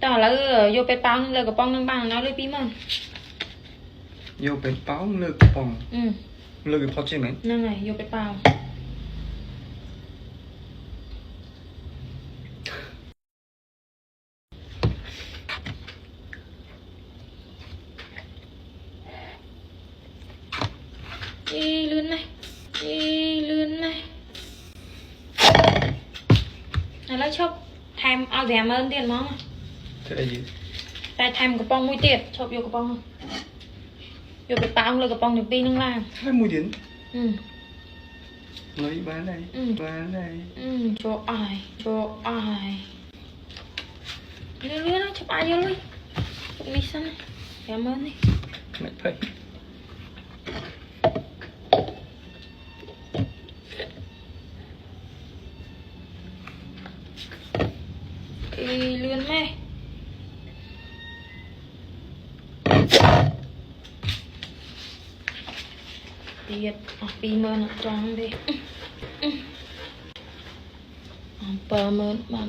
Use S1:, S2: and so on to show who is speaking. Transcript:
S1: tao là vô pe bao là cái bong nâng bằng nó lấy bí mần
S2: vô pe bao lơ bong lơ cái pot này
S1: nâng này vô pe bao đi lươn này này lấy chốc tham ao rẻ hơn tiền món
S2: thế là gì
S1: tại tham cái bong mũi tiệt chọc vô cái bong vô cái bao là cái bong được pi nâng làm
S2: hai mùi tiền lấy bán này
S1: cho ai lươn nó chụp ai vô luôn chụp mi xanh cảm ơn đi
S2: mẹ thấy
S1: lươn mẹ tiệt pi mơn tròn đi bờ mơn